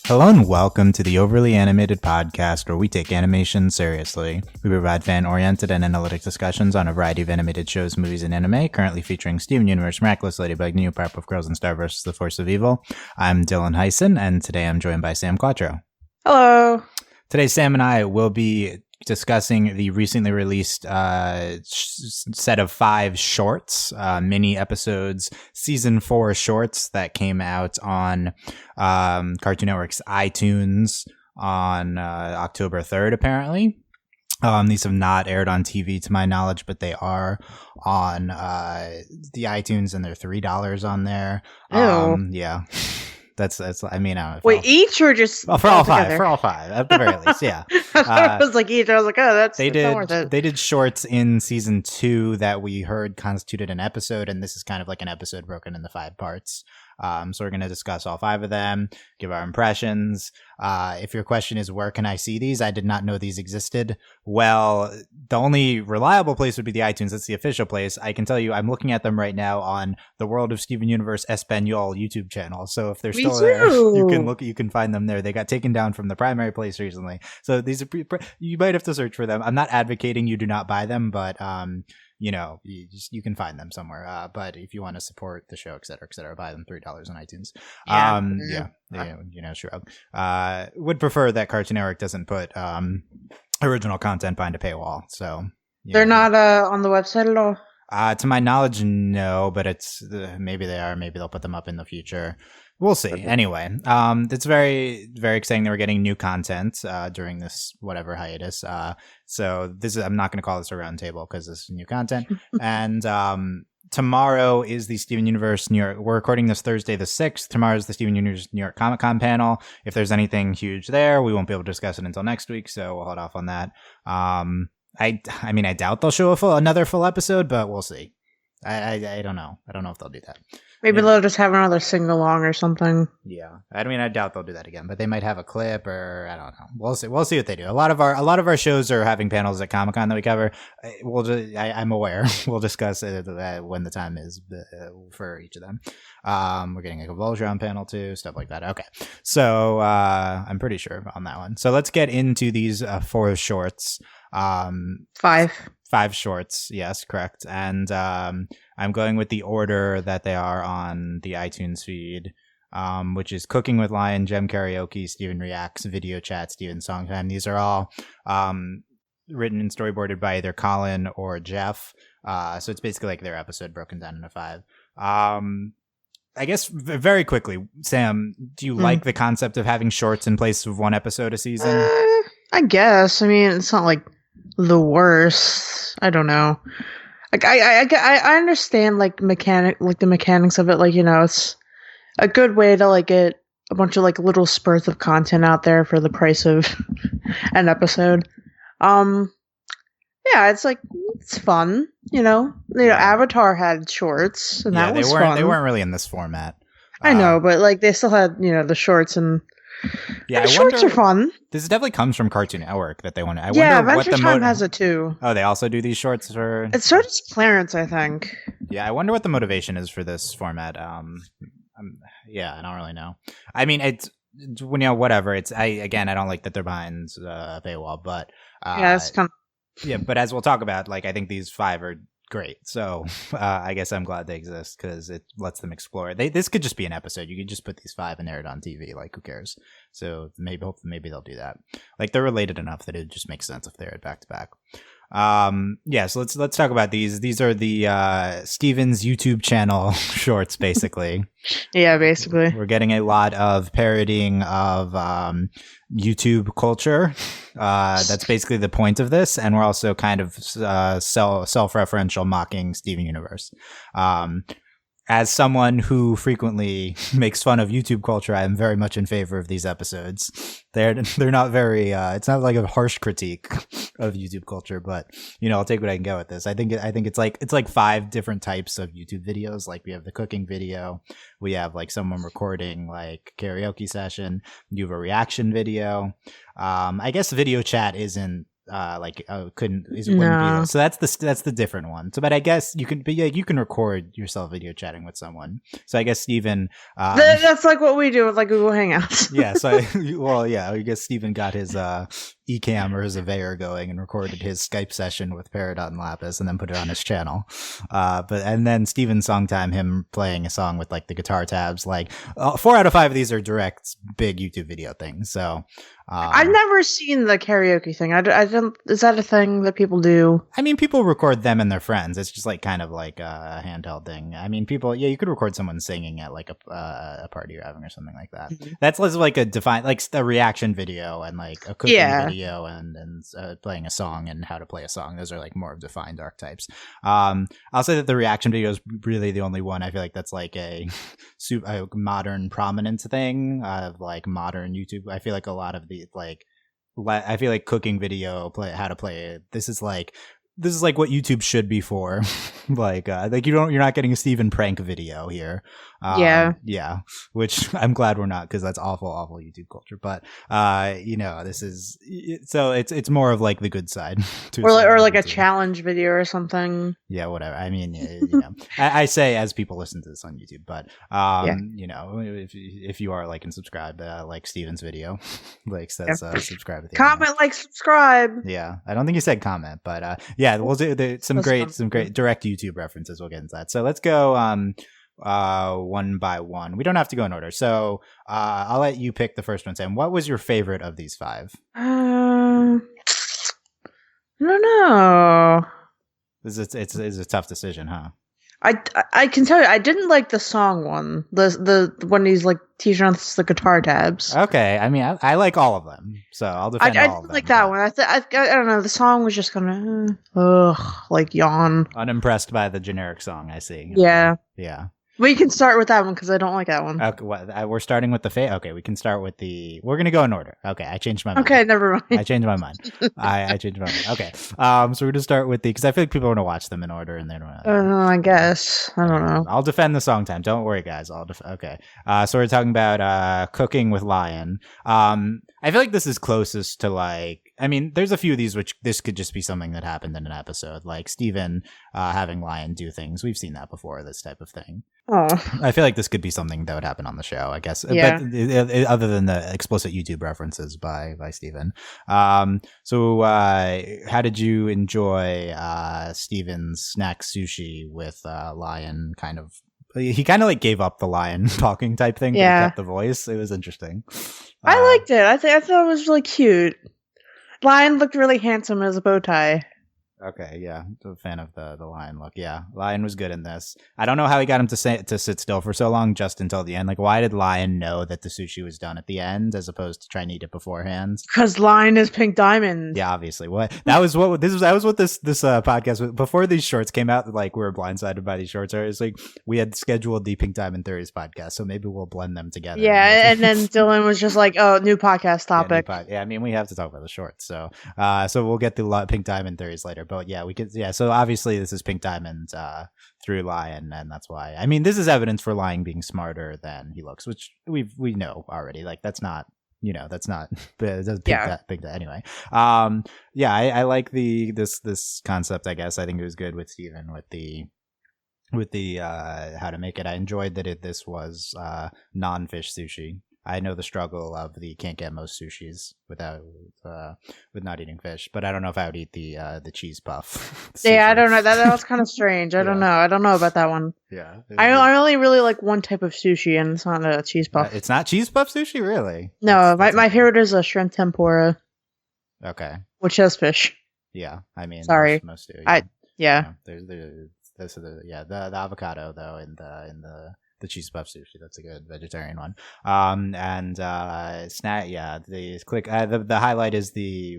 Hello and welcome to the Overly Animated Podcast, where we take animation seriously. We provide fan-oriented and analytic discussions on a variety of animated shows, movies, and anime, currently featuring Steven Universe, Miraculous Ladybug, New Powerpuff Girls, and Star vs. the Force of Evil. I'm Dylan Hysen, and today I'm joined by Sam Quattro. Hello. Today, Sam and I will be discussing the recently released set of 5 shorts, mini episodes, season 4 shorts that came out on Cartoon Network's iTunes on October 3rd, apparently. These have not aired on TV to my knowledge, but they are on the iTunes, and they're $3 on there. Ew. Yeah. That's. I mean, wait, each or just for all five at the very least, yeah. I was like each. I was like, oh, that's not worth it. They did shorts in season 2 that we heard constituted an episode, and this is kind of like an episode broken into 5 parts. So we're going to discuss all 5 of them, give our impressions. If your question is, where can I see these? I did not know these existed. Well, the only reliable place would be the iTunes. That's the official place. I can tell you, I'm looking at them right now on the World of Steven Universe Espanol YouTube channel. So if they're still there, you can find them there. They got taken down from the primary place recently. So these are you might have to search for them. I'm not advocating you do not buy them, but you can find them somewhere. But if you want to support the show, et cetera, buy them $3 on iTunes. Shrug. Would prefer that Cartoon Network doesn't put original content behind a paywall. So they're not on the website at all. To my knowledge, no. But it's maybe they are. Maybe they'll put them up in the future. We'll see. Anyway, it's very, very exciting that we're getting new content during this whatever hiatus. So this is, I'm not going to call this a roundtable because this is new content. And tomorrow is the Steven Universe New York. We're recording this Thursday the 6th. Tomorrow is the Steven Universe New York Comic-Con panel. If there's anything huge there, we won't be able to discuss it until next week. So we'll hold off on that. I mean, I doubt they'll show another full episode, but we'll see. I don't know. I don't know if they'll do that. Maybe they'll just have another sing-along or something. Yeah. I mean, I doubt they'll do that again, but they might have a clip, or I don't know. We'll see. We'll see what they do. A lot of our shows are having panels at Comic-Con that we cover. I'm aware. We'll discuss it when the time is for each of them. We're getting a Voltron panel too, stuff like that. Okay. So I'm pretty sure on that one. So let's get into these 4 shorts. 5 shorts, yes, correct. And I'm going with the order that they are on the iTunes feed, which is Cooking with Lion, Gem Karaoke, Steven Reacts, Video Chat, Steven Songtime. These are all written and storyboarded by either Colin or Jeff. So it's basically like their episode broken down into 5. I guess very quickly, Sam, do you like the concept of having shorts in place of 1 episode a season? I guess. I mean, it's not like the worst. I don't know. Like I understand the mechanics of it. Like, it's a good way to get a bunch of little spurts of content out there for the price of an episode. Yeah, it's fun. Avatar had shorts, and that was fun. They weren't really in this format. I know, but they still had the shorts and. Yeah, the shorts are fun. This definitely comes from Cartoon Network that they want to. Adventure Time has it too. Oh, they also do these shorts for. It started Clarence, I think. Yeah, I wonder what the motivation is for this format. I don't really know. I mean, it's whatever. It's I don't like that they're behind a paywall, but it's kind of. Yeah, but as we'll talk about, I think these 5 are great. So I guess I'm glad they exist because it lets them explore. This could just be an episode. You could just put these 5 and air it on TV. Who cares? So maybe they'll do that. They're related enough that it just makes sense if they're back to back. So let's talk about these. These are the Steven's YouTube channel shorts, basically. Yeah, basically. We're getting a lot of parodying of YouTube culture. That's basically the point of this, and we're also kind of self-referential mocking Steven Universe. As someone who frequently makes fun of YouTube culture, I am very much in favor of these episodes. They're not very. It's not like a harsh critique of YouTube culture, but I'll take what I can get with this. I think it's like 5 different types of YouTube videos. We have the cooking video, we have someone recording karaoke session. You have a reaction video. I guess video chat isn't wouldn't be No. this. So that's the different one. So, but I guess you can record yourself video chatting with someone. So I guess Steven, That's like what we do with like Google Hangouts. yeah. So I guess Steven got his Ecamm or his Aveyer going and recorded his Skype session with Peridot and Lapis and then put it on his channel. And then Steven's song time, him playing a song with like the guitar tabs. Like 4 out of 5 of these are direct big YouTube video things. So I've never seen the karaoke thing. I don't. Is that a thing that people do? I mean, people record them and their friends. It's just like kind of like a handheld thing. I mean, you could record someone singing at like a party you're having or something like that. Mm-hmm. That's less like a reaction video and like a cooking video and playing a song and how to play a song. Those are like more defined archetypes. I'll say that the reaction video is really the only one. I feel like that's like a modern prominence thing of like modern YouTube. I feel like a lot of the I feel like cooking video, how to play it. This is like what YouTube should be for. like you're not getting a Steven prank video here. Yeah, which I'm glad we're not, because that's awful YouTube culture. But this is so it's more of like the good side, or like a challenge video or something. Yeah, whatever. I mean, I say as people listen to this on YouTube, but if you are like and subscribe, like Steven's video, like says subscribe with comment, like, subscribe. Yeah, I don't think you said comment, but yeah, we'll do some great direct YouTube references. We'll get into that. So let's go one by one. We don't have to go in order. So I'll let you pick the first one, Sam. What was your favorite of these 5? I don't know. It's a tough decision, huh? I can tell you, I didn't like the song one. The when he's like teaching us the guitar tabs. Okay, I mean, I like all of them, so I'll defend all of them. I didn't like that one. I don't know. The song was just kind of like yawn. Unimpressed by the generic song. I see. Yeah. Yeah. We can start with that one because I don't like that one. Okay, we're starting with the okay, we can start with we're gonna go in order. Okay, I changed my mind. Okay, never mind. I changed my mind. I changed my mind. Okay, so we're gonna start with because I feel like people want to watch them in order, and they don't. I guess I don't know. I'll defend the song time. Don't worry, guys. Okay. So we're talking about cooking with Lion. I feel like this is closest to like. I mean, there's a few of these which this could just be something that happened in an episode, like Steven having Lion do things. We've seen that before, this type of thing. Oh. I feel like this could be something that would happen on the show, I guess. Yeah. But other than the explicit YouTube references by Steven. So how did you enjoy Steven's snack sushi with Lion kind of? He kind of like gave up the Lion talking type thing, but he kept the voice. It was interesting. I liked it. I thought it was really cute. Lion looked really handsome as a bow tie. Okay, yeah, a fan of the Lion look. Yeah, Lion was good in this. I don't know how he got him to sit still for so long, just until the end. Like, why did Lion know that the sushi was done at the end, as opposed to trying to eat it beforehand? Because Lion is Pink Diamond. Yeah, obviously. That was what this podcast was, before these shorts came out. Like, we were blindsided by these shorts. It's like we had scheduled the Pink Diamond Theories podcast, so maybe we'll blend them together. Yeah, and then Dylan was just like, "Oh, new podcast topic." Yeah, I mean, we have to talk about the shorts, so we'll get the Pink Diamond Theories later. But yeah, we could. Yeah, so obviously this is Pink Diamond through Lion, and that's why. I mean, this is evidence for Lion being smarter than he looks, which we know already. Like, that's not. That's not big. Anyway, I like this concept. I guess I think it was good with Steven with the how to make it. I enjoyed that this was non-fish sushi. I know the struggle of the can't get most sushis with not eating fish, but I don't know if I would eat the cheese puff. Yeah, I don't know. That was kind of strange. I don't know. I don't know about that one. Yeah, I only really like one type of sushi, and it's not a cheese puff. It's not cheese puff sushi, really? No, my favorite is a shrimp tempura. Okay. Which has fish. Yeah, I mean, sorry, most do. Yeah. The avocado though in the cheese puff sushi, that's a good vegetarian one. And snack, the click the highlight is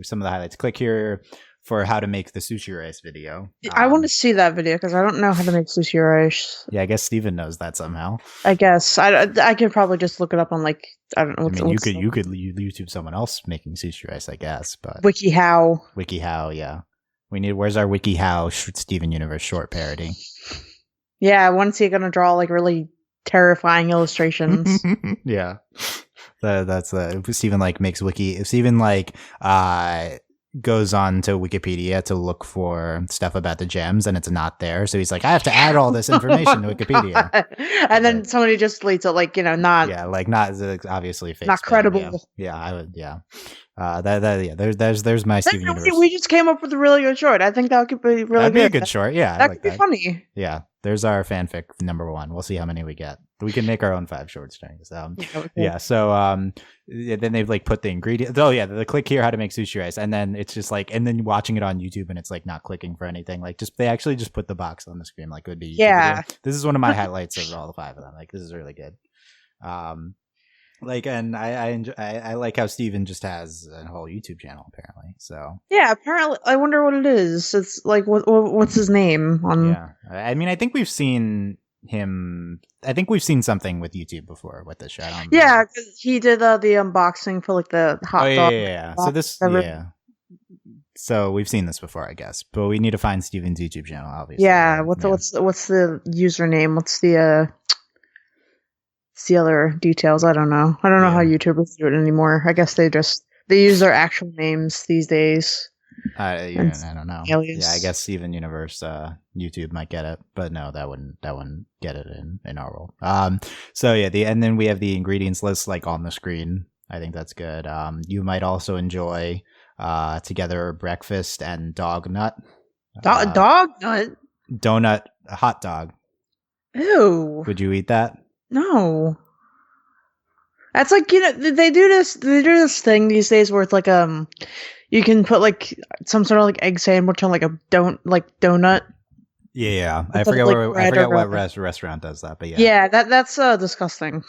some of the highlights. Click here for how to make the sushi rice video. I want to see that video because I don't know how to make sushi rice. Yeah, I guess Steven knows that somehow. I guess I could probably just look it up on like, I don't know. I mean, you could YouTube someone else making sushi rice, I guess. But WikiHow, yeah. Where's our WikiHow Steven Universe short parody? Yeah, when's he gonna draw like really terrifying illustrations? Yeah, that's Steven like makes Steven like goes on to Wikipedia to look for stuff about the gems, and it's not there. So he's like, I have to add all this information to Wikipedia. God. And then somebody just deletes it, like, not not obviously fake not spam. credible. Yeah, I would. Yeah, there's my Steven Universe. We just came up with a really good short. I think that could be really That'd good. be a good short. Yeah, that could be funny. Yeah, there's our fanfic number 1. We'll see how many we get. We can make our own 5 short strings. So then they've like put the ingredients. Oh yeah, the click here how to make sushi rice, and then it's just like, and then watching it on YouTube, and it's like not clicking for anything. Like they actually just put the box on the screen, like it would be YouTube video. This is one of my highlights of all the 5 of them. Like this is really good. And I like how Steven just has a whole YouTube channel apparently. So yeah, apparently I wonder what it is. It's like what's his name on? Yeah, I mean I think we've seen him. I think we've seen something with YouTube before with this show. Yeah, because he did the unboxing for like the hot dog. Yeah. So we've seen this before, I guess, but we need to find Steven's YouTube channel, obviously. Yeah. What's the username? What's the other details? I don't know. I don't know how YouTubers do it anymore. I guess they use their actual names these days. I don't know. Alias. Yeah, I guess Steven Universe YouTube might get it, but no, that wouldn't get it in our world. So yeah, and then we have the ingredients list like on the screen. I think that's good. You might also enjoy together breakfast and dog nut. Dog nut? Donut, a hot dog. Ew. Would you eat that? No. That's like, they do this thing these days where it's like you can put like some sort of like egg sandwich on like a donut. Yeah. I forget what restaurant does that, but yeah. Yeah, that's disgusting.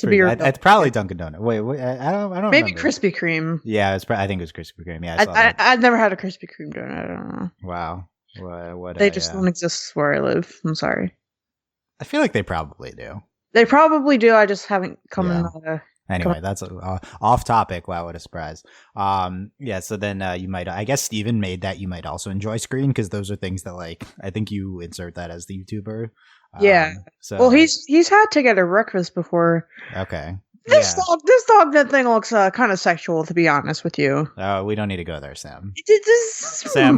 It's probably Dunkin' Donut. Wait, I don't maybe remember. Krispy Kreme. Yeah, I think it was Krispy Kreme. Yeah, I've never had a Krispy Kreme donut. I don't know. Wow. What they just don't exist where I live. I'm sorry. I feel like they probably do. They probably do. I just haven't come in. Anyway, that's off topic. Wow, what a surprise. So then you might, I guess Steven made that you might also enjoy screen, because those are things that like, I think you insert that as the YouTuber. Well, he's had together breakfast before. Okay. This dog that thing looks kind of sexual, to be honest with you. Oh, we don't need to go there, Sam. Sam,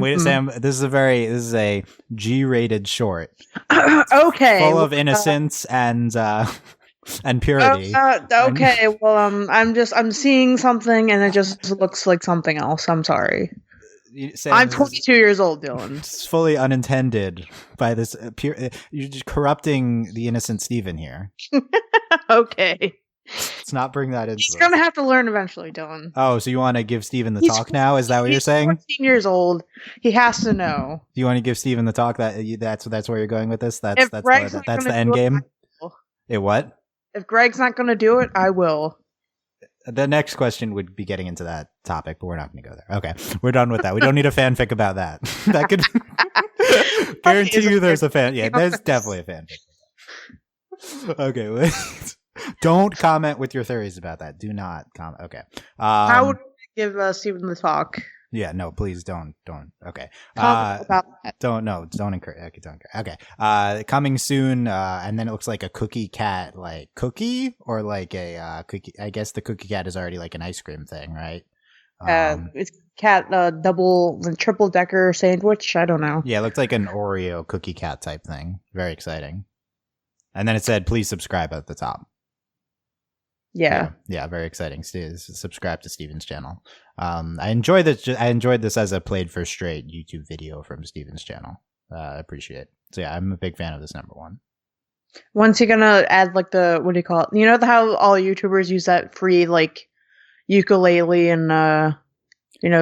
this is a G-rated short. Okay. Full of innocence and purity. Okay, well, I'm seeing something, and it just looks like something else. I'm sorry. Sam, I'm 22 years old, Dylan. It's fully unintended by this. You're just corrupting the innocent Steven here. Okay. Let's not bring that into. He's gonna have to learn eventually, Dylan. Oh, so you want to give Steven the talk now? Is that what you're saying? He's 14 years old. He has to know. Do you want to give Steven the talk? That's where you're going with this. That's the end game. What? If Greg's not going to do it, I will. The next question would be getting into that topic, but we're not going to go there. Okay, we're done with that. We don't need a fanfic about that. That could guarantee you there's a fan. Yeah, there's definitely a fanfic. Okay, wait. Don't comment with your theories about that. Do not comment. Okay. I would give Steven the talk. Yeah, no, please don't. Okay. Don't encourage. Okay, don't encourage. Okay. Coming soon, and then it looks like a cookie cat, like cookie, or like a cookie. I guess the cookie cat is already like an ice cream thing, right? It's cat triple decker sandwich. I don't know. Yeah, it looked like an Oreo cookie cat type thing. Very exciting. And then it said, "Please subscribe" at the top. Yeah, very exciting. Subscribe to Steven's channel. I enjoyed this as a played for straight YouTube video from Steven's channel. I appreciate it. So yeah, I'm a big fan of this number 1. When's he gonna add like the, what do you call it? You know how all YouTubers use that free like ukulele and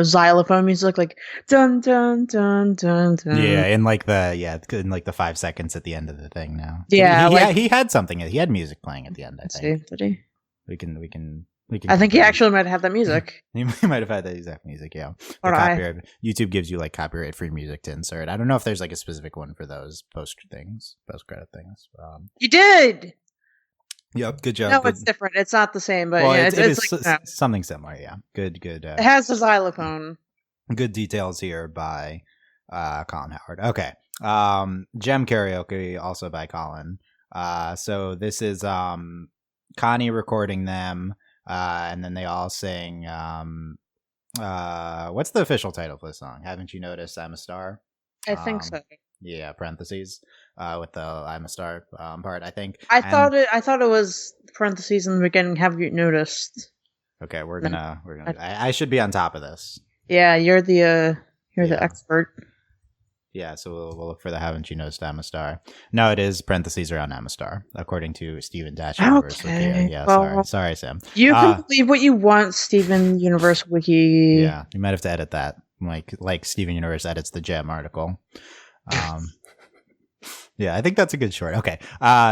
xylophone music, like dun dun dun dun dun. Yeah, in like the 5 seconds at the end of the thing now. Yeah, he had something. He had music playing at the end. I think. Did he? We can. I think he actually might have that music. He might have had that exact music. Yeah. YouTube gives you like copyright free music to insert. I don't know if there's like a specific one for those post credit things. You did. Yep. Good job. No, it's different. It's not the same, but it's like, something similar. Yeah. Good. It has the xylophone. Good details here by Colin Howard. Okay. Gem Karaoke, also by Colin. So this is Connie recording them, and then they all sing What's the official title for the song? Haven't you noticed I'm a star? I think so. Yeah, parentheses with the I'm a star part, I think. I thought it was parentheses in the beginning. Have you noticed? Okay, we're gonna. I should be on top of this. Yeah, you're the expert. Yeah, so we'll look for the haven't you noticed I'm a star. No, it is parentheses around I'm a star, according to Steven Dash Universe Wiki. Yeah, well, sorry, Sam. You can believe what you want, Steven Universe Wiki. Yeah, you might have to edit that, like Steven Universe edits the Gem article. Yeah, I think that's a good short. Okay,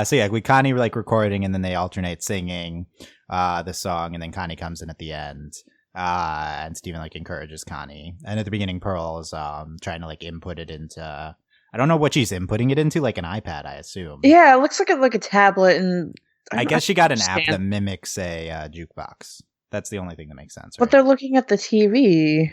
so yeah, we Connie recording, and then they alternate singing the song, and then Connie comes in at the end. And Steven encourages Connie, and at the beginning Pearl is trying to input it into I don't know what she's inputting it into, an iPad, I assume. Yeah, it looks like a tablet, and I guess she got an app that mimics a jukebox. That's the only thing that makes sense. But they're looking at the TV.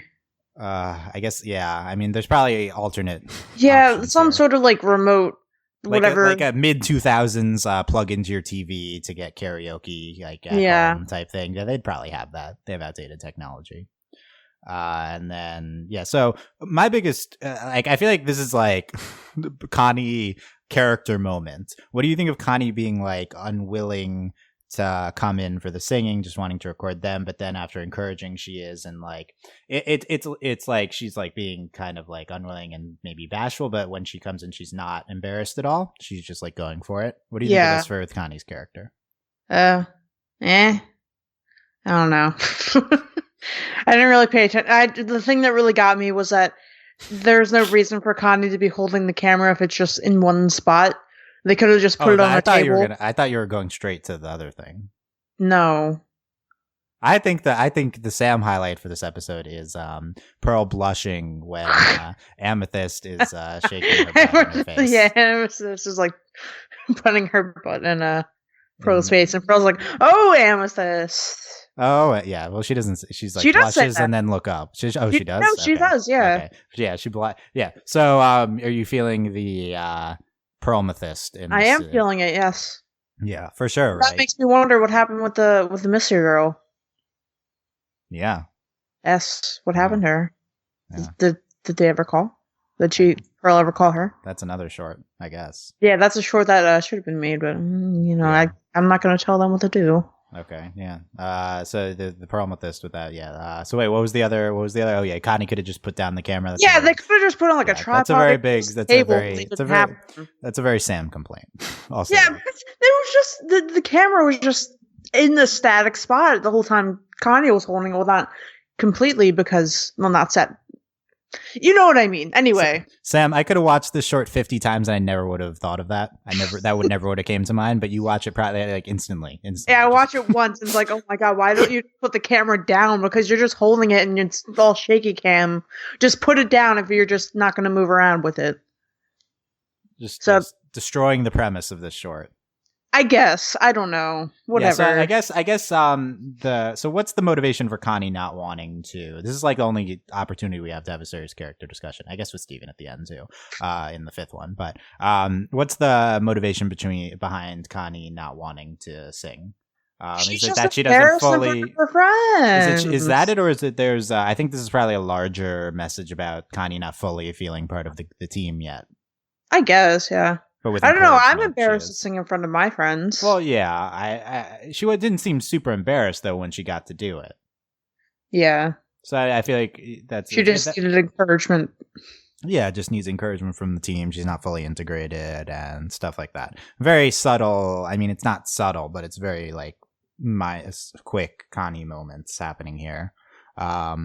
I guess, yeah. I mean, there's probably alternate. Yeah, some sort of remote. Whatever, like a mid 2000s plug into your TV to get karaoke at home type thing. Yeah, they'd probably have that. They have outdated technology. And then so my biggest I feel like this is Connie character moment. What do you think of Connie being unwilling to come in for the singing, just wanting to record them, but then after encouraging she is, and it's like she's being kind of unwilling and maybe bashful, but when she comes in she's not embarrassed at all, she's just going for it. What do you think of this for Connie's character? I don't know. I didn't really pay attention. The thing that really got me was that there's no reason for Connie to be holding the camera if it's just in one spot. They could have just put it on the table. I thought you were going straight to the other thing. No. I think the Sam highlight for this episode is Pearl blushing when Amethyst is shaking her butt in her face. Yeah, Amethyst is putting her butt in Pearl's face, and Pearl's like, "Oh, Amethyst." Oh yeah, well she doesn't. She's she blushes and then look up. She does. No, she does. Yeah. Okay. Yeah, she Yeah. So are you feeling the Pearl Amethyst? I am feeling it. Yes. Yeah, for sure. That makes me wonder what happened with the mystery girl. Yeah. What happened to her? Yeah. Did they ever call? Did Pearl ever call her? That's another short, I guess. Yeah, that's a short that should have been made, but I'm not going to tell them what to do. Okay, yeah. So the Pearl Amethyst with that, yeah. So wait, what was the other? Oh yeah, Connie could have just put down the camera. They could have just put on a tripod. That's a very big. That's a very Sam complaint. Also, yeah, it was just the camera was just in the static spot the whole time. Connie was holding it, well, not completely because not set. You know what I mean. Anyway, Sam, I could have watched this short 50 times and I never would have thought of that. That would never have came to mind, but you watch it probably instantly. Yeah, I watch it once and it's oh my God, why don't you put the camera down? Because you're just holding it and it's all shaky cam. Just put it down if you're just not going to move around with it. Just destroying the premise of this short. I guess. I don't know. Whatever. Yeah, so I guess so what's the motivation for Connie not wanting to? This is the only opportunity we have to have a serious character discussion. I guess with Steven at the end too, in the fifth one. But what's the motivation behind Connie not wanting to sing? Is it that she doesn't fully her friends? Is that it, or is it there's I think this is probably a larger message about Connie not fully feeling part of the team yet. I guess, yeah. But I don't know. I'm embarrassed to sing in front of my friends. Well, yeah. She didn't seem super embarrassed though when she got to do it. Yeah. So I feel like she just needed encouragement. Yeah, just needs encouragement from the team. She's not fully integrated and stuff like that. Very subtle. I mean, it's not subtle, but it's very quick Connie moments happening here. I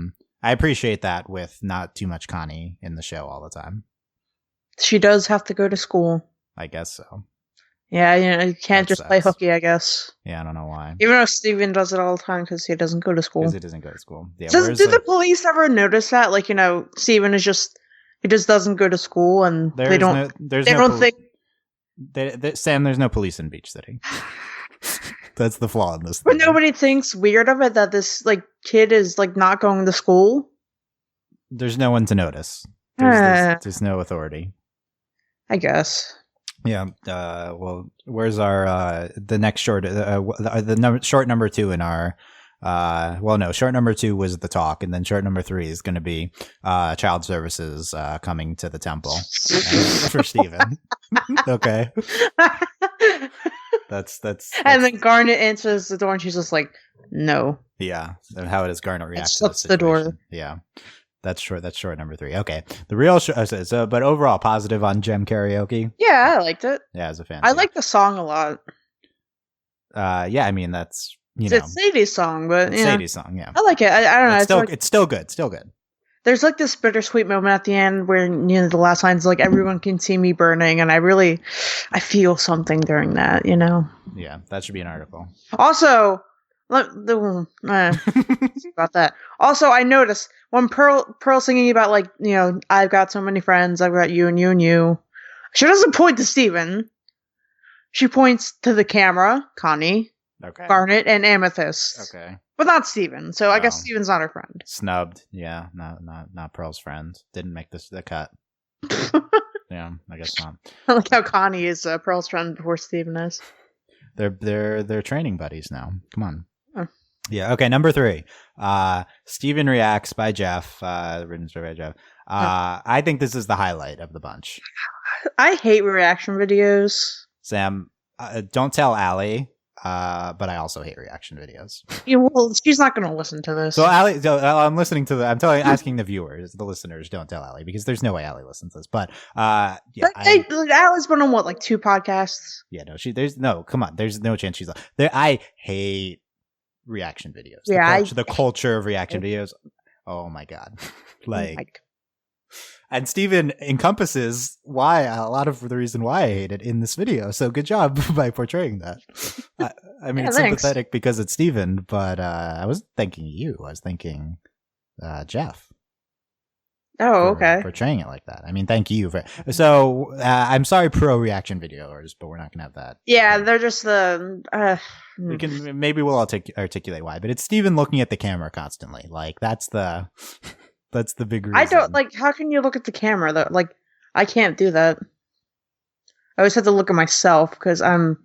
appreciate that with not too much Connie in the show all the time. She does have to go to school. I guess so. Yeah, you can't just play hooky, I guess. Yeah, I don't know why. Even though Steven does it all the time because he doesn't go to school. Because he doesn't go to school. Yeah. Do the police ever notice that? Steven is he just doesn't go to school, and they don't think. Sam, there's no police in Beach City. That's the flaw in this. But nobody thinks weird of it that this kid is not going to school. There's no one to notice. There's no authority. I guess. Yeah. Well, where's our the next short? Short number 2 in our Well, no, short number 2 was the talk, and then short number 3 is going to be child services coming to the temple for Steven. Okay. That's And then Garnet answers the door, and she's just like, "No." Yeah. And how does Garnet react to shuts this the door. Yeah. That's short number 3. Okay. The real but overall positive on Gem Karaoke. Yeah, I liked it. Yeah, as a fan. I like the song a lot. Yeah, I mean that's It's Sadie's song, but it's Sadie's song, yeah. I like it. I don't know. It's still good. Still good. There's like this bittersweet moment at the end where the last line's like everyone can see me burning, and I feel something during that. Yeah, that should be an article. Also, about that. Also, I noticed when Pearl singing about like I've got so many friends, I've got you and you and you. She doesn't point to Steven. She points to the camera, Connie, okay, Garnet, and Amethyst. Okay, but not Steven. So I guess Steven's not her friend. Snubbed. Yeah, not Pearl's friend. Didn't make the cut. Yeah, I guess not. I like how Connie is Pearl's friend before Steven is. They're training buddies now. Come on. Oh. Yeah. Okay. Number 3. Steven reacts by Jeff. Written story by Jeff. I think this is the highlight of the bunch. I hate reaction videos. Sam, don't tell Allie. But I also hate reaction videos. Yeah, well, she's not going to listen to this. So Allie, I'm listening to asking the viewers, the listeners, don't tell Allie because there's no way Allie listens to this. But yeah, Allie's been on what, like 2 podcasts? Yeah, no, come on, there's no chance she's there. I hate reaction videos. Yeah, the culture of reaction videos. Oh my god, like. And Steven encompasses a lot of the reason why I hate it in this video. So good job by portraying that. I mean, it's sympathetic because it's Steven, but I wasn't thinking you. I was thinking Jeff. Oh, okay. Portraying it like that. I mean, thank you. So I'm sorry, pro reaction videos, but we're not going to have that. Yeah, they're just the... Maybe we'll articulate why, but it's Steven looking at the camera constantly. Like, that's the... That's the big reason. I don't how can you look at the camera though? Like, I can't do that. I always have to look at myself because I'm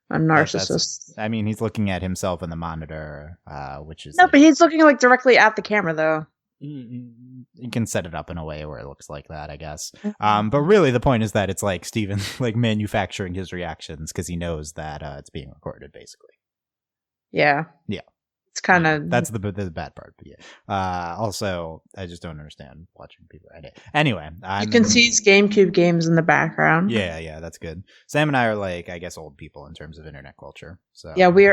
a narcissist. I mean, he's looking at himself in the monitor, which is... No, but he's looking like directly at the camera though. You can set it up in a way where it looks like that, I guess. But really the point is that it's like Steven like manufacturing his reactions because he knows that it's being recorded basically. Yeah. Yeah. It's kind of that's the bad part. But yeah. Also, I just don't understand watching people edit. Anyway, you can see his GameCube games in the background. Yeah, that's good. Sam and I are like, I guess, old people in terms of internet culture. So yeah, we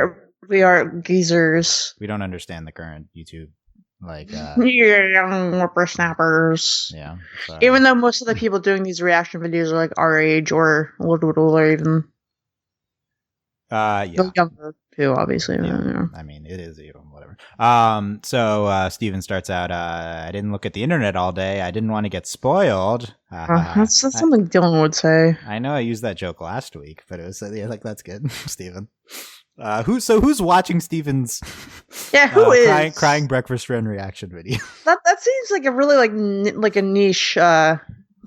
are geezers. We don't understand the current YouTube young whippersnappers. Yeah. So. Even though most of the people doing these reaction videos are like our age or a little bit older, even. Yeah. Younger too, obviously. Yeah. I mean, it is even whatever. So Steven starts out. I didn't look at the internet all day. I didn't want to get spoiled. That's something Dylan would say. I know I used that joke last week, but it was that's good, Steven. Who's watching Steven's? Yeah, who is crying breakfast run reaction video? That seems like a really like a niche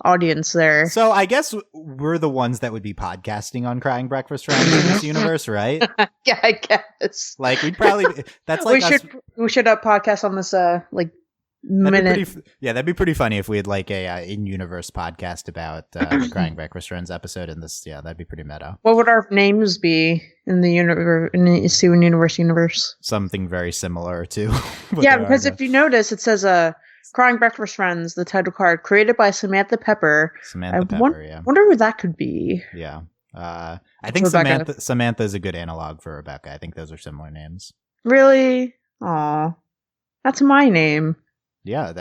audience there. So I guess we're the ones that would be podcasting on crying breakfast run in this universe, right? Yeah, I guess. Like we'd probably that's like we should podcast on this minute. That'd be pretty funny if we had like a in-universe podcast about the Crying Breakfast Runs episode in this. Yeah, that'd be pretty meta. What would our names be in the Steven universe? Something very similar to. Yeah, because if you notice, it says Crying Breakfast Friends, the title card, created by Samantha Pepper. Yeah. Wonder who that could be. Yeah. I think Samantha is a good analog for Rebecca. I think those are similar names. Really? Aw. That's my name. Yeah,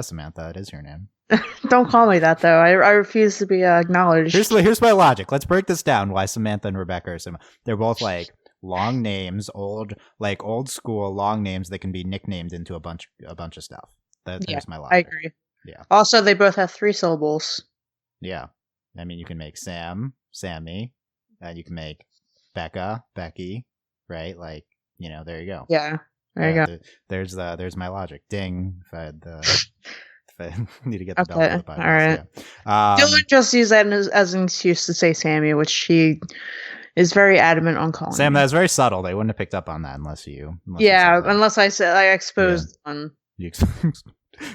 Samantha, it is your name. Don't call me that, though. I refuse to be acknowledged. Here's my logic. Let's break this down, why Samantha and Rebecca are similar. They're both like long names, old school long names that can be nicknamed into a bunch of stuff. There's my logic. I agree. Yeah. Also, they both have 3 syllables. Yeah. I mean, you can make Sam, Sammy, and you can make Becca, Becky, right? Like, there you go. Yeah. There you go. There's my logic. Ding. If I need to get the bell for the podcast. All right. Yeah. Dylan just used that as an excuse to say Sammy, which he is very adamant on calling Sam, me. that's very subtle. They wouldn't have picked up on that unless you Yeah, said that. unless I exposed one.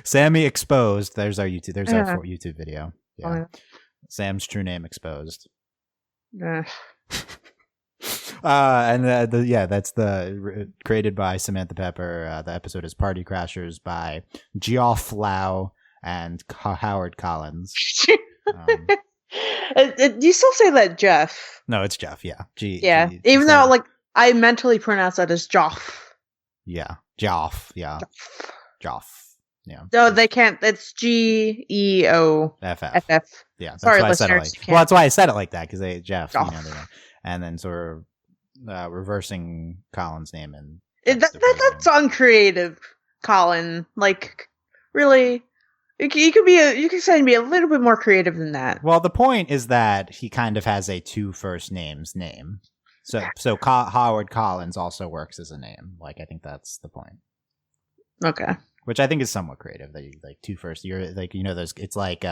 Sammy exposed. There's our YouTube. There's our YouTube video. Yeah. Oh, Sam's true name exposed. yeah. That's created by Samantha Pepper. The episode is Party Crashers by Geoff Lau and Howard Collins. Do you still say that, Jeff? No, it's Jeff. Yeah, Even though like I mentally pronounce that as Joff. Yeah, Geoff. Yeah, Geoff. Yeah. No, they can't. It's GEOFF. Yeah, that's sorry, why I said it that's why I said it like that, because they Jeff. And then sort of reversing Colin's name, and that's uncreative, Colin. Like, really, you could say be a little bit more creative than that. Well, the point is that he kind of has a two first names name, so Howard Collins also works as a name. Like, I think that's the point. Okay. Which I think is somewhat creative, that you like two first. You're like, there's, it's like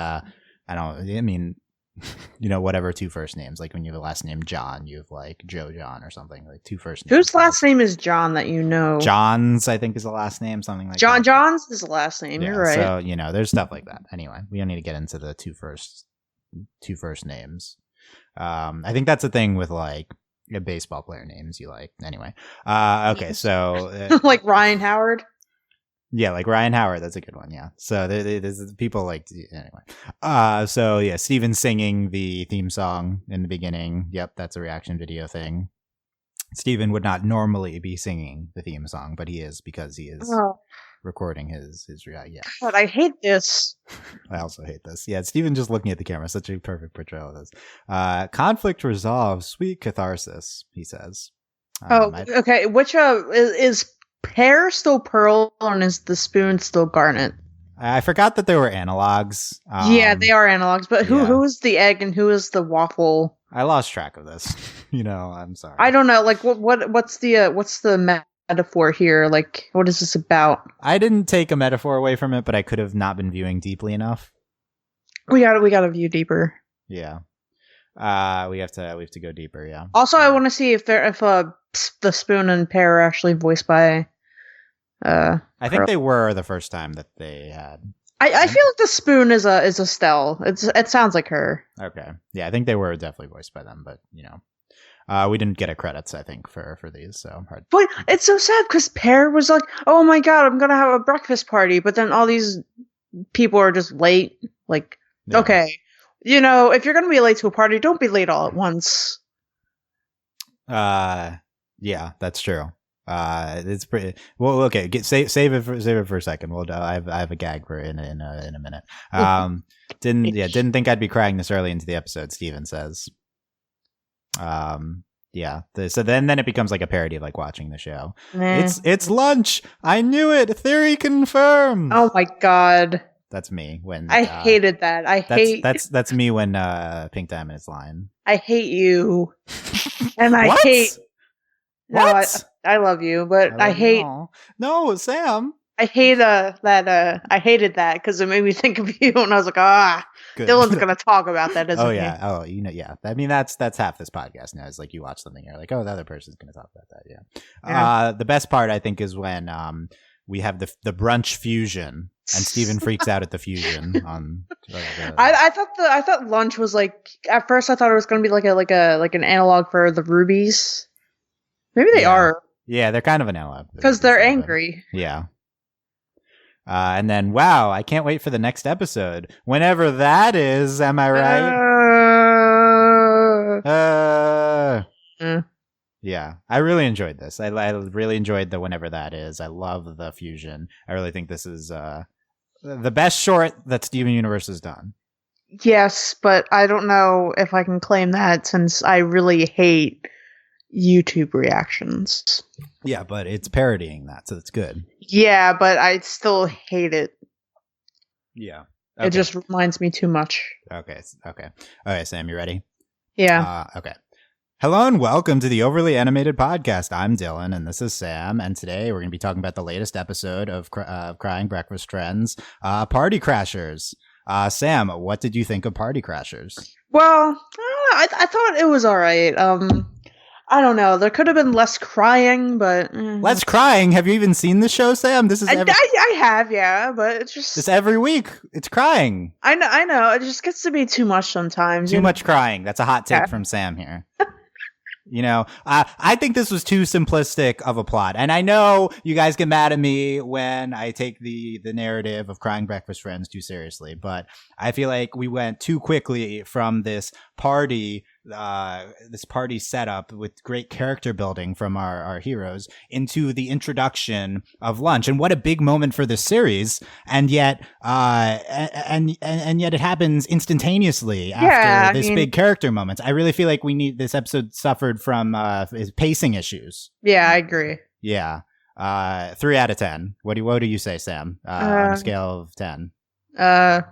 whatever two first names. Like when you have a last name John, you have like Joe John or something, like two first names. Whose last name is John that you know? John's, I think, is the last name, something like that. John. John's is the last name. Yeah, you're right. So there's stuff like that. Anyway, we don't need to get into the two first names. I think that's the thing with like baseball player names you like. Anyway, okay, so like Ryan Howard. Yeah, like Ryan Howard. That's a good one. Yeah. So there's people like anyway. So yeah, Steven singing the theme song in the beginning. Yep, that's a reaction video thing. Steven would not normally be singing the theme song, but he is, because he is recording his yeah. God, I hate this. I also hate this. Yeah, Steven just looking at the camera. Such a perfect portrayal of this. Conflict resolved, sweet catharsis, he says. Okay. Which is pear still pearl, and is the spoon still garnet? I forgot that there were analogs. Yeah, they are analogs, but who is the egg and who is the waffle? I lost track of this. I'm sorry. I don't know. Like, what's the metaphor here? Like, what is this about? I didn't take a metaphor away from it, but I could have not been viewing deeply enough. We gotta view deeper. Yeah. We have to go deeper. Yeah. Also, I want to see if the spoon and pear are actually voiced by. I think they were the first time that they had. I feel like the spoon is Estelle. It sounds like her. Okay. Yeah, I think they were definitely voiced by them, but we didn't get a credits, I think, for these, so hard. But it's so sad because Pear was like, "Oh my god, I'm gonna have a breakfast party," but then all these people are just late. Like, okay, if you're gonna be late to a party, don't be late all at once. Yeah, that's true. It's pretty well. Okay, save it for a second. I have a gag for in a minute. Didn't think I'd be crying this early into the episode. Steven says. So then it becomes like a parody of like watching the show. It's lunch. I knew it. Theory confirmed. Oh my god. That's me when I hated that. That's me when Pink Diamond is lying. I hate you, and I hate. No, I love you, but I hate. No, Sam. I hate that. I hated that because it made me think of you, and I was like, Good. Dylan's gonna talk about that, isn't he? Oh, yeah. I mean, that's half this podcast now. It's like you watch something, you're like, oh, the other person's gonna talk about that. Yeah. The best part, I think, is when we have the brunch fusion, and Steven freaks out at the fusion. I thought lunch was like, at first I thought it was gonna be like an analog for the Rubies. Maybe they are. Yeah, they're kind of an analog. Because they're angry. Yeah. And then, wow, I can't wait for the next episode. Whenever that is, am I right? Yeah, I really enjoyed this. I really enjoyed the whenever that is. I love the fusion. I really think this is the best short that Steven Universe has done. Yes, but I don't know if I can claim that since I really hate YouTube reactions. Yeah, but it's parodying that, so it's good. Yeah, but I still hate it. Yeah. Okay. It just reminds me too much. Okay. All right, Sam, you ready? Yeah. Okay. Hello and welcome to the Overly Animated Podcast. I'm Dylan, and this is Sam, and today we're going to be talking about the latest episode of Crying Breakfast Trends, Party Crashers. Sam, what did you think of Party Crashers? Well, I thought it was all right. I don't know. There could have been less crying, but Less crying. Have you even seen the show, Sam? This is I have, yeah, but it's just this every week. It's crying. I know. It just gets to be too much sometimes. Too much crying. That's a hot take from Sam here. I think this was too simplistic of a plot. And I know you guys get mad at me when I take the narrative of crying breakfast friends too seriously, but I feel like we went too quickly from this party setup with great character building from our heroes into the introduction of lunch. And what a big moment for this series. And yet, and yet it happens instantaneously after big character moments. I really feel like this episode suffered from pacing issues. Yeah, I agree. Yeah. 3 out of 10. What do you say, Sam? On a scale of 10? Yeah,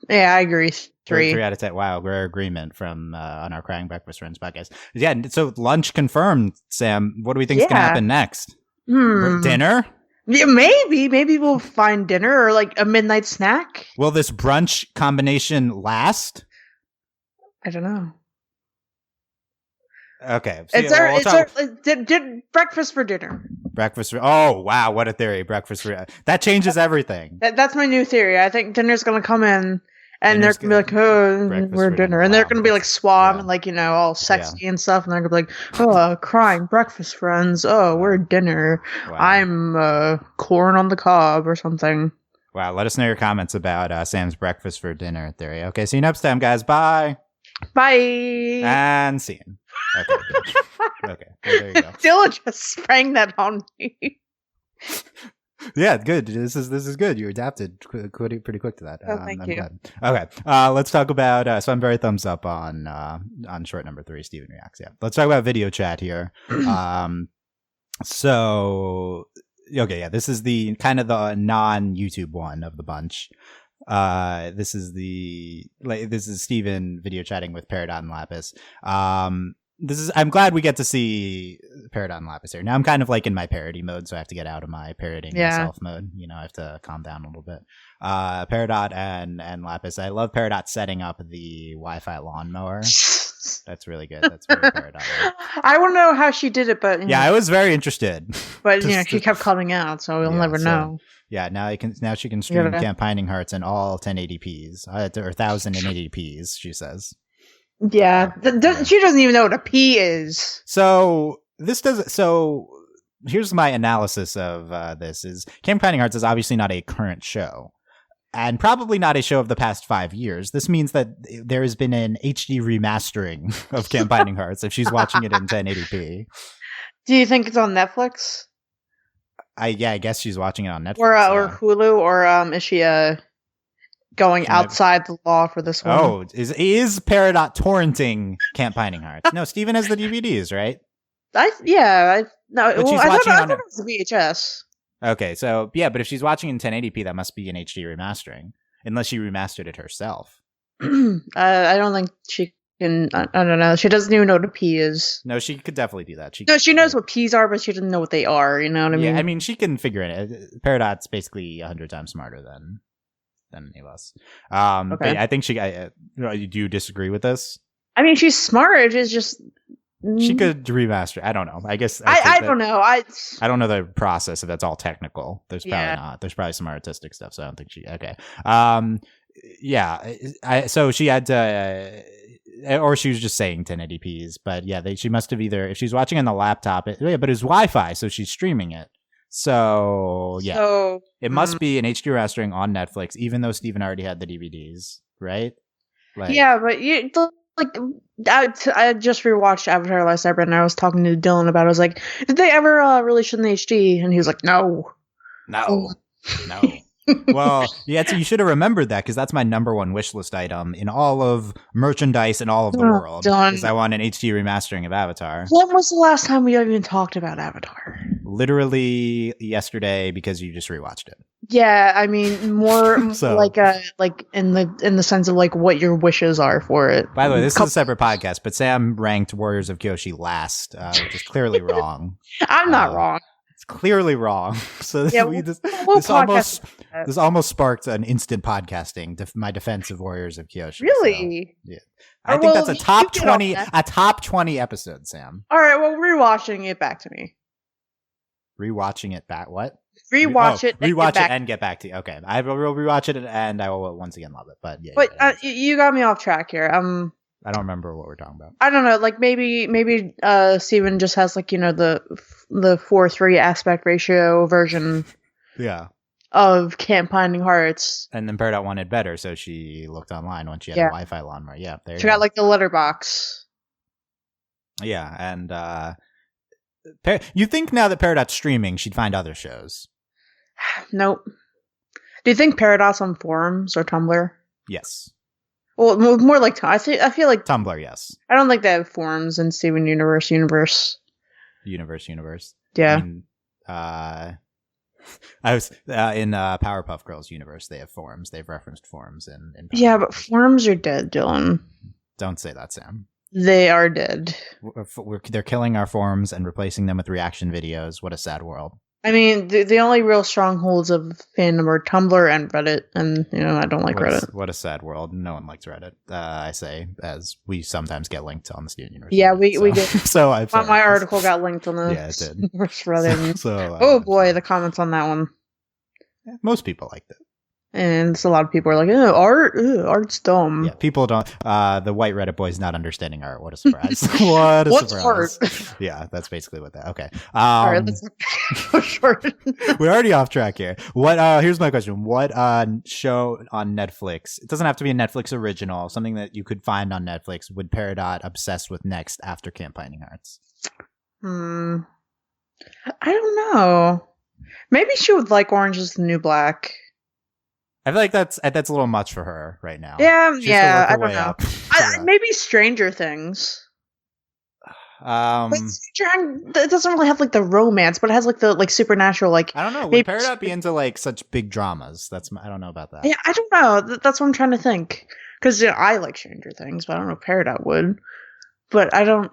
I agree. 3 out of 10. Wow, rare agreement from on our Crying Breakfast Friends podcast. Yeah, so lunch confirmed, Sam. What do we think is going to happen next? Dinner? Yeah, maybe we'll find dinner or like a midnight snack. Will this brunch combination last? I don't know. Okay. Did breakfast for dinner. Oh, wow. What a theory. Breakfast for that changes everything. That's my new theory. I think dinner's going to come in and they're going to be like, oh, we're dinner. And they're going to be like suave and like, all sexy and stuff. And they're going to be like, oh, crying breakfast friends. Oh, we're dinner. Wow. I'm corn on the cob or something. Wow. Let us know your comments about Sam's breakfast for dinner theory. Okay. See you next time, guys. Bye. Bye. And see you. Okay, good. Okay, there you go. Dylan just sprang that on me. Yeah, good. This is good. You adapted pretty quick to that. Thank you. Glad. Okay, let's talk about. So I'm very thumbs up on short number 3. Steven reacts. Yeah, let's talk about video chat here. So okay, yeah, this is the kind of the non-YouTube one of the bunch. This is Steven video chatting with Peridot and Lapis. I'm glad we get to see Peridot and Lapis here. Now I'm kind of like in my parody mode, so I have to get out of my parodying myself mode. I have to calm down a little bit. Peridot and Lapis. I love Peridot setting up the Wi-Fi lawnmower. That's really good. That's very Peridot. I want to know how she did it, but I was very interested. But she kept coming out, so we'll never know. Yeah, now she can stream Campaigning Hearts in all 1080p's or 1080p's. She says. Yeah, she doesn't even know what a P is. So here's my analysis of this: is Campaigning Hearts is obviously not a current show, and probably not a show of the past 5 years. This means that there has been an HD remastering of Campaigning Hearts if she's watching it in 1080p. Do you think it's on Netflix? I guess she's watching it on Netflix or Hulu, or is she going outside the law for this one? Oh, is Peridot torrenting Campaigning Hearts? No, Steven has the DVDs, right? I thought it was VHS. Okay, so but if she's watching in 1080p, that must be an HD remastering, unless she remastered it herself. I don't think she can. I don't know. She doesn't even know what a P is. No, she could definitely do that. She knows what P's are, but she doesn't know what they are. You know what I mean? Yeah, I mean, she can figure it out. Peridot's basically 100 times smarter than any of us. Okay. But I think do you disagree with this? I mean, she's smart. It's just she could remaster. I don't know. I guess I don't know. I don't know the process if that's all technical. There's probably not. There's probably some artistic stuff. So I don't think she. Okay. So she had to, or she was just saying 1080p's. But she must have either, if she's watching on the laptop. But it's Wi-Fi, so she's streaming it. So it must be an HD remastering on Netflix, even though Steven already had the DVDs, right? But I just rewatched Avatar last night, and I was talking to Dylan about it. I was like, did they ever release it in HD? And he was like, no. Well, so you should have remembered that, because that's my number one wish list item in all of merchandise in all of the world. Is I want an HD remastering of Avatar. When was the last time we even talked about Avatar? Literally yesterday, because you just rewatched it. Yeah, I mean, more so, like in the sense of like what your wishes are for it. By the way, this is a separate podcast, but Sam ranked Warriors of Kyoshi last, which is clearly wrong. I'm not wrong. clearly wrong. So Yeah, this podcast. this almost sparked an instant podcasting. My defense of Warriors of Kyoshi. Really? So, yeah, I think that's a top 20 episode, Sam. All right, well, rewatching it back to me. Rewatching it back. What? Rewatch it and get back to you. Okay, I will rewatch it and I will once again love it. But yeah, but you got me off track here. I don't remember what we're talking about. I don't know. Like maybe Steven just has like the 4:3 aspect ratio version. Yeah. Of Camp Finding Hearts. And then Peridot wanted better, so she looked online when she had a Wi-Fi lawnmower. Yeah, there she got like the letterbox. Yeah, and you think now that Peridot's streaming, she'd find other shows? Nope. Do you think Peridot's on forums or Tumblr? Yes. Well, more like I feel like Tumblr. Yes. I don't think they have forums in Steven Universe. Yeah. I mean, I was in Powerpuff Girls universe. They have forums. They've referenced forums in yeah, but forums are dead, Dylan. Don't say that, Sam. They are dead. They're killing our forums and replacing them with reaction videos. What a sad world. I mean, the only real strongholds of fandom are Tumblr and Reddit, and I don't like Reddit. What a sad world. No one likes Reddit. I say, as we sometimes get linked on the Student Universe. Yeah, we did. So my article got linked on the Reddit. So boy, the comments on that one. Yeah, most people liked it. And a lot of people are like, art's dumb. Yeah, people don't. The white Reddit boy's not understanding art. What a surprise! What a What's surprise! Art? Yeah, that's basically what that. Okay. All right, let's go short. We're already off track here. What? Here's my question. What show on Netflix? It doesn't have to be a Netflix original. Something that you could find on Netflix. Would Peridot obsess with next after Camp Finding Hearts? I don't know. Maybe she would like Orange Is the New Black. I feel like that's a little much for her right now. Yeah. I don't know. Maybe Stranger Things. But it doesn't really have like the romance, but it has like the supernatural. Like I don't know. Would Peridot be into like such big dramas? I don't know about that. Yeah, I don't know. That's what I'm trying to think. Because I like Stranger Things, but I don't know if Peridot would. But I don't.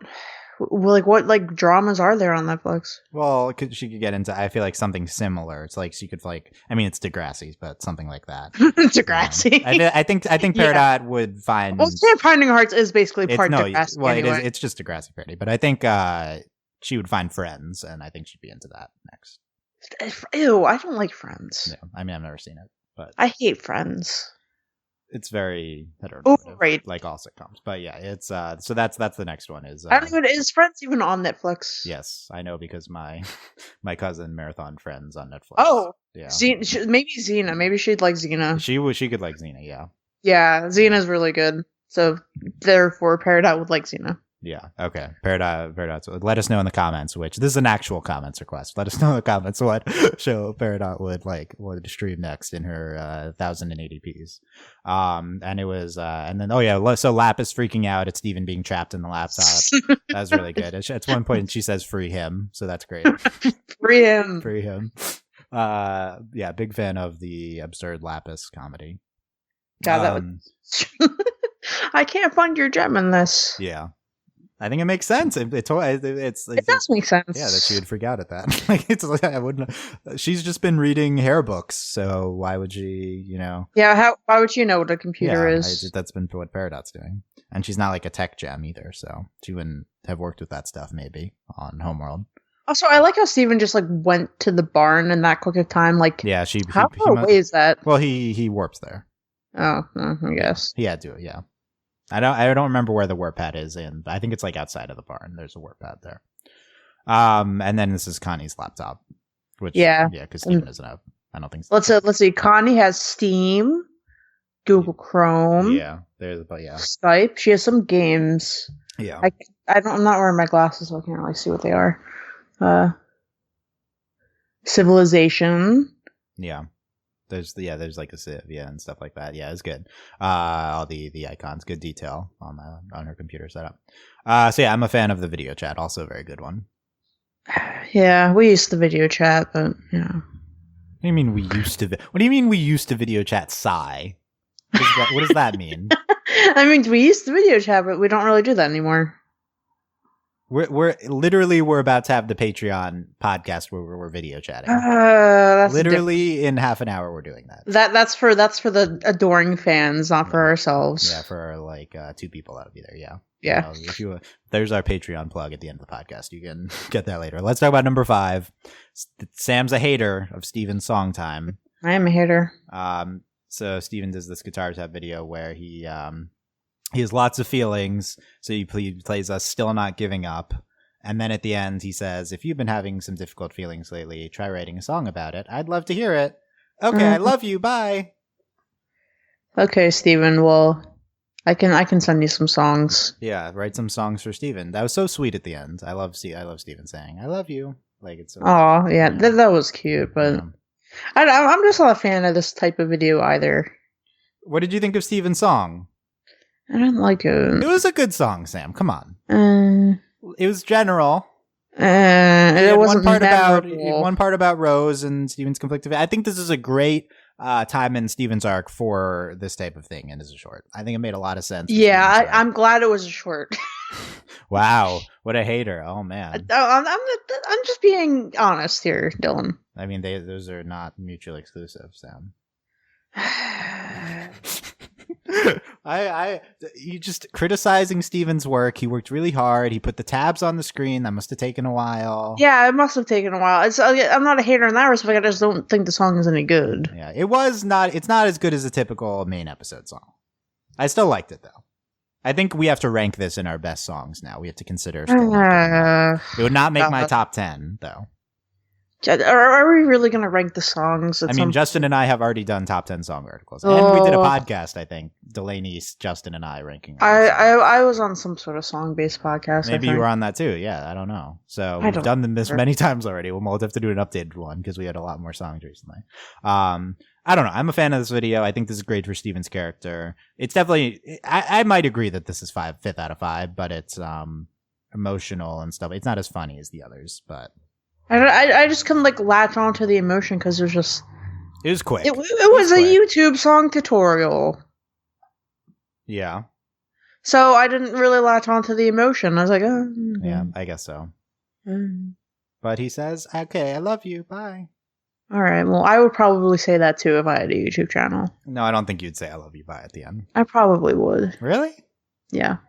Like what dramas are there on Netflix? Well, she could get into. I feel like something similar. It's like she could it's Degrassi's, but something like that. Degrassi. I think Peridot would find. Well, Camp Finding Hearts is basically part Degrassi. Well, anyway. it's just Degrassi parody, but I think she would find Friends, and I think she'd be into that next. Ew, I don't like Friends. No, I mean I've never seen it, but I hate Friends. It's very heteronormative, overrated, like all sitcoms. But yeah, it's so that's the next one. Is I don't even is Friends even on Netflix? Yes, I know because my cousin marathon Friends on Netflix. Oh, yeah, maybe Xena. Maybe she'd like Xena. She could like Xena. Yeah, yeah, Xena's really good. So therefore, Peridot would like Xena. Yeah. Okay. Peridot. Let us know in the comments. This is an actual comments request. Let us know in the comments what show Peridot would stream next in her 1080p's. And it was so Lap is freaking out at Steven being trapped in the laptop. That was really good. At one point she says free him, so that's great. Free him. Yeah, big fan of the absurd Lapis comedy. God, that was... I can't find your gem in this. Yeah. I think it makes sense. It does make sense. Yeah, that she would freak out at that. I wouldn't. She's just been reading hair books, so why would she? Yeah. Why would she know what a computer is? That's been what Peridot's doing, and she's not like a tech gem either, so she wouldn't have worked with that stuff maybe on Homeworld. Also, I like how Steven just went to the barn in that quick of time. Yeah, how far away is that? Well, he warps there. Oh, I guess he had to. Yeah. I don't remember where the warp pad is but I think it's outside of the barn. There's a warp pad there. And then this is Connie's laptop, which because Steven doesn't have. I don't think so. Let's see. Connie has Steam, Google Chrome. Yeah, Skype. She has some games. Yeah. I'm not wearing my glasses, so I can't really see what they are. Civilization. Yeah. There's like a sieve, and stuff like that. Yeah, it's good. All the icons, good detail on her computer setup. So yeah, I'm a fan of the video chat. Also a very good one. Yeah, we used to video chat, but What do you mean we used to? What do you mean we used to video chat? Sigh. What does that mean? I mean, we used to video chat, but we don't really do that anymore. We're about to have the Patreon podcast where we're video chatting. That's literally in half an hour we're doing that. That's for the adoring fans, not for ourselves. Yeah, for like 2 people that'll be there. Yeah. Yeah. If you there's our Patreon plug at the end of the podcast. You can get that later. Let's talk about number 5. Sam's a hater of Steven's song time. I am a hater. So Steven does this guitar tab video where he has lots of feelings. So he plays us Still Not Giving Up. And then at the end, he says, if you've been having some difficult feelings lately, try writing a song about it. I'd love to hear it. Okay, I love you. Bye. Okay, Steven. Well, I can send you some songs. Yeah, write some songs for Steven. That was so sweet at the end. I love Steven saying, I love you. Like it's so oh, yeah. That was cute. But I'm just not a fan of this type of video either. What did you think of Steven's song? I don't like it. It was a good song, Sam. Come on. It was general. It wasn't one part about Rose and Steven's conflicted. I think this is a great time in Steven's arc for this type of thing, and as a short, I think it made a lot of sense. Yeah, I'm glad it was a short. Wow, what a hater! Oh man, I'm just being honest here, Dylan. I mean, those are not mutually exclusive, Sam. You just criticizing Steven's work. He worked really hard. He put the tabs on the screen. That must have taken a while. Yeah, it must have taken a while. I'm not a hater in that respect. I just don't think the song is any good. Yeah, it's not as good as a typical main episode song. I still liked it though. I think we have to rank this in our best songs now. We have to consider. It would not make my top 10 though. Are we really going to rank the songs? I mean, Justin and I have already done top 10 song articles. And we did a podcast, I think. Delaney, Justin, and I ranking. I was on some sort of song-based podcast. Maybe you were on that too. Yeah, I don't know. So we've done this many times already. We'll have to do an updated one because we had a lot more songs recently. I don't know. I'm a fan of this video. I think this is great for Steven's character. It's definitely... I might agree that this is 5th out of 5, but it's emotional and stuff. It's not as funny as the others, but... I just couldn't latch onto the emotion because it was quick. It was a YouTube song tutorial. Yeah. So I didn't really latch onto the emotion. I was like, oh. Yeah, I guess so. But he says, okay, I love you. Bye. All right. Well, I would probably say that too if I had a YouTube channel. No, I don't think you'd say I love you. Bye at the end. I probably would. Really? Yeah.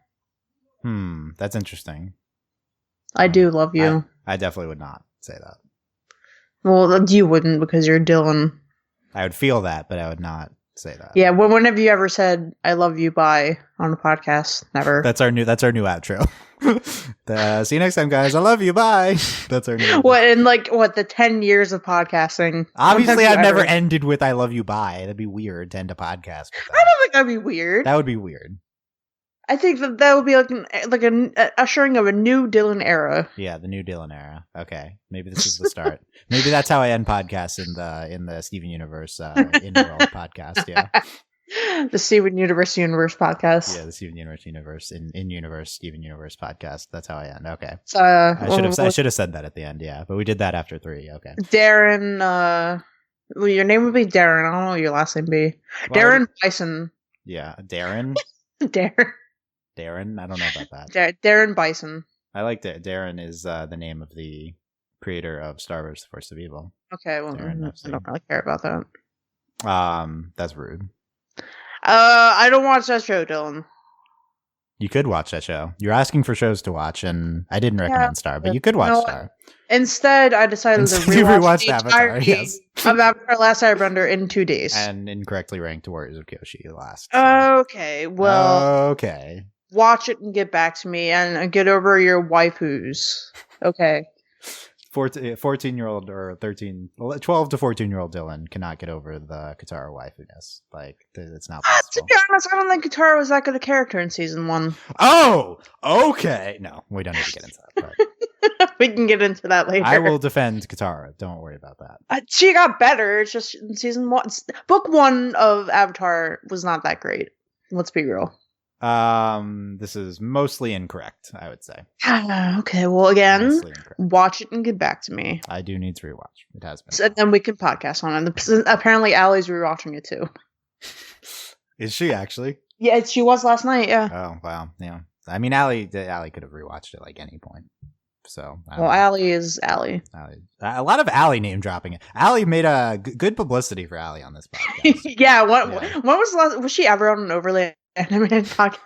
That's interesting. I do love you. I definitely would not say that. Well, you wouldn't because you're Dylan. I would feel that, but I would not say that. Yeah, when have you ever said "I love you" bye on a podcast? Never. That's our new outro. See you next time, guys. I love you. Bye. That's our new outro. What in the 10 years of podcasting? Obviously, I've never ended with "I love you." Bye. That'd be weird to end a podcast with that. I don't think that'd be weird. That would be weird. I think that would be an ushering of a new Dylan era. Yeah, the new Dylan era. Okay, maybe this is the start. Maybe that's how I end podcasts in the Steven Universe in world podcast. Yeah, the Steven Universe podcast. Yeah, the Steven Universe in universe Steven Universe podcast. That's how I end. Okay, I should have said that at the end. Yeah, but we did that after 3. Okay, Darren. Well, your name would be Darren. I don't know what your last name be. Darren Bison. Yeah, Darren. Darren? I don't know about that. Darren Bison. I like that. Darren is the name of the creator of Star Wars: The Force of Evil. Okay, well, I don't really care about that. That's rude. I don't watch that show, Dylan. You could watch that show. You're asking for shows to watch, and I didn't recommend Star, but you could watch Star. Instead, I decided to rewatch the Avatar, of Avatar Last Airbender in 2 days. And incorrectly ranked Warriors of Kyoshi last. Okay, well... Okay. Watch it and get back to me, and get over your waifus. Okay. 14-year-old or 12 to 14-year-old Dylan cannot get over the Katara waifuness. It's not possible. To be honest, I don't think Katara was that good a character in season 1. Oh, okay. No, we don't need to get into that. But we can get into that later. I will defend Katara. Don't worry about that. She got better. It's just in season 1. Book 1 of Avatar was not that great. Let's be real. This is mostly incorrect, I would say. Okay, well, again, watch it and get back to me. I do need to rewatch. It has been. So then we can podcast on it. Apparently, Allie's rewatching it too. Is she actually? Yeah, she was last night. Yeah. Oh wow, yeah. I mean, Allie could have rewatched it like any point. So Allie is Allie. A lot of Allie name dropping it. Allie made a good publicity for Allie on this podcast. Yeah. When was the last? Was she ever on an Overly Animated podcast?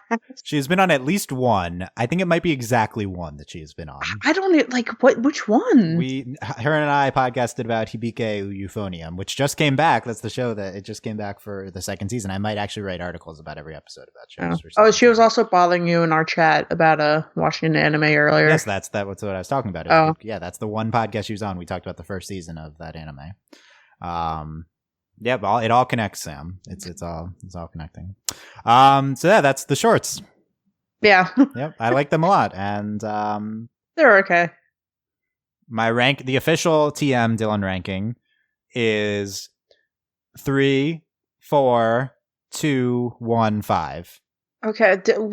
She's been on at least one. I think it might be exactly one that she has been on. I don't like which one. Her and I podcasted about Hibike Euphonium, which just came back. That's the show that it just came back for the second season. I might actually write articles about every episode of that show. Oh, she was also bothering you in our chat about watching an anime earlier. Yes, that's what I was talking about. Yeah, that's the one podcast she was on. We talked about the first season of that anime. Yeah, but it all connects, Sam. It's all connecting. So yeah, that's the shorts. Yeah. Yep, I like them a lot, and they're okay. The official TM Dylan ranking is 3, 4, 2, 1, 5. Okay. I don't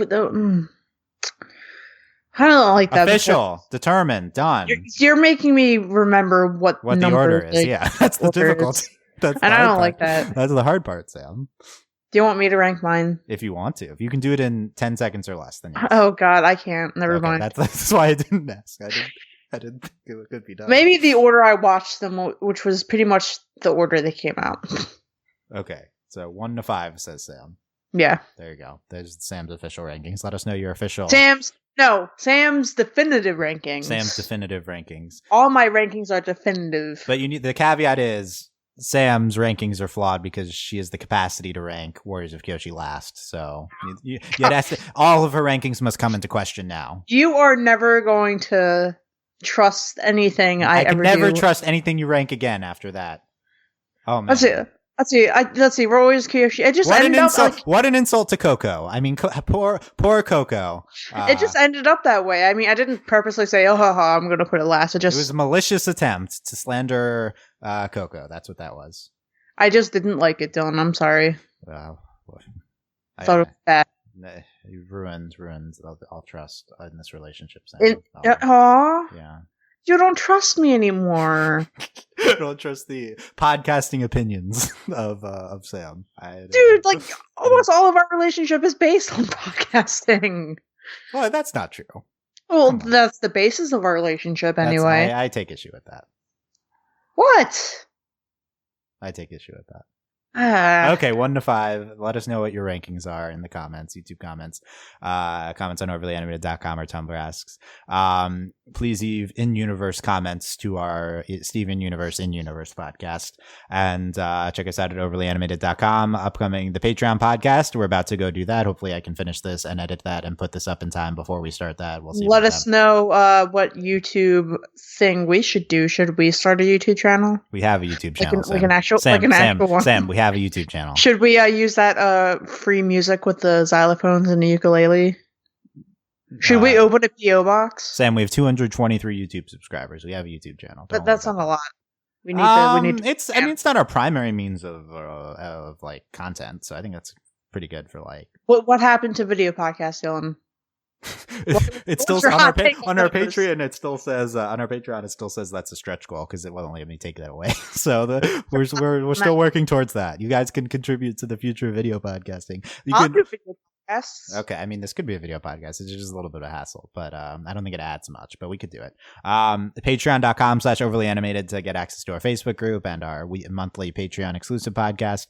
like that. Official, determined, done. You're making me remember what the order is. Yeah, that's the difficulty. And I don't like that. That's the hard part, Sam. Do you want me to rank mine? If you want to. If you can do it in 10 seconds or less, then yes. Oh, God, I can't. Never mind. That's why I didn't ask. I didn't think it could be done. Maybe the order I watched them, which was pretty much the order they came out. Okay. So 1 to 5, says Sam. Yeah. There you go. There's Sam's official rankings. Let us know your official. Sam's definitive rankings. Sam's definitive rankings. All my rankings are definitive. But the caveat is Sam's rankings are flawed because she has the capacity to rank Warriors of Kyoshi last. So all of her rankings must come into question now. You are never going to trust anything I ever do. I can never trust anything you rank again after that. Oh, man. Let's see. Warriors of Kyoshi. It just ended up what an insult to Coco. I mean, poor Coco. It just ended up that way. I mean, I didn't purposely say, "Oh, I'm going to put it last." It was a malicious attempt to slander Coco. That's what that was. I just didn't like it, Dylan. I'm sorry. I thought it was bad. You ruined all trust in this relationship. Yeah. You don't trust me anymore. I don't trust the podcasting opinions of Sam. Dude, like almost all of our relationship is based on podcasting. Well, that's not true. Well, that's the basis of our relationship anyway. I take issue with that. What? I take issue with that. Okay, 1 to 5. Let us know what your rankings are in the comments, YouTube comments. Comments on overlyanimated.com or Tumblr asks. Please leave in-universe comments to our Steven Universe in-universe podcast. And check us out at overlyanimated.com. Upcoming the Patreon podcast. We're about to go do that. Hopefully I can finish this and edit that and put this up in time before we start that. We'll see. Let us know what YouTube thing we should do. Should we start a YouTube channel? We have a YouTube channel. Like an actual one. Sam, we have a YouTube channel. Should we use that free music with the xylophones and the ukulele? Should we open a PO box? Sam, we have 223 YouTube subscribers. We have a YouTube channel. But that's not a lot. We need to. I mean, it's not our primary means of like content, so I think that's pretty good for like. What happened to video podcast, Dylan? It still on our Patreon. It still says on our Patreon. It still says that's a stretch goal because it won't let me take that away. So we're still working towards that. You guys can contribute to the future of video podcasting. I'll do video podcasts. Okay, I mean this could be a video podcast. It's just a little bit of a hassle, but I don't think it adds much. But we could do it. Patreon.com/overlyanimated to get access to our Facebook group and our monthly Patreon exclusive podcast.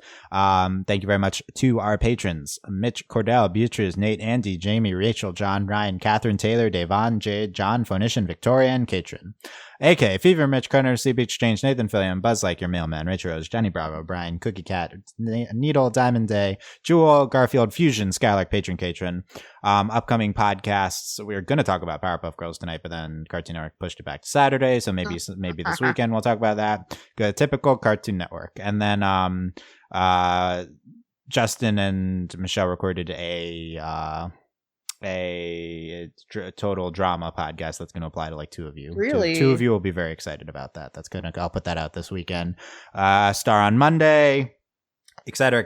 Thank you very much to our patrons: Mitch Cordell, Beatrice, Nate, Andy, Jamie, Rachel, John, Ryan, Catherine, Taylor, Devon, Jade, John, Phoenician, Victoria, and Katrin. AK, Fever, Mitch, Kerner, Sleep Exchange, Nathan Fillion, Buzz Like Your Mailman, Rich Rose, Jenny Bravo, Brian, Cookie Cat, Needle, Diamond Day, Jewel, Garfield, Fusion, Skylark, Patron, Katrin. Upcoming podcasts, we're going to talk about Powerpuff Girls tonight, but then Cartoon Network pushed it back to Saturday, so maybe this weekend we'll talk about that. Good, typical Cartoon Network. And then Justin and Michelle recorded a total drama podcast that's going to apply to like two of you. Really? Two of you will be very excited about that. I'll put that out this weekend. Star on Monday, et cetera,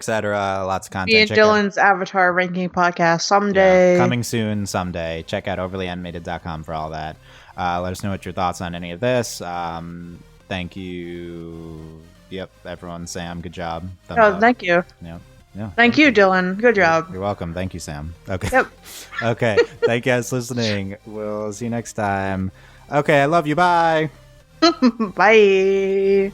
lots of content. Me and Dylan's Avatar ranking podcast someday. Yeah, coming soon someday. Check out overlyanimated.com for all that. Let us know what your thoughts on any of this. Thank you. Yep, everyone. Sam, good job. Thumbs up. Thank you. Yeah. Yeah. Thank you, Dylan. Good job. You're welcome. Thank you, Sam. Okay. Yep. Okay. Thank you guys for listening. We'll see you next time. Okay. I love you. Bye. Bye.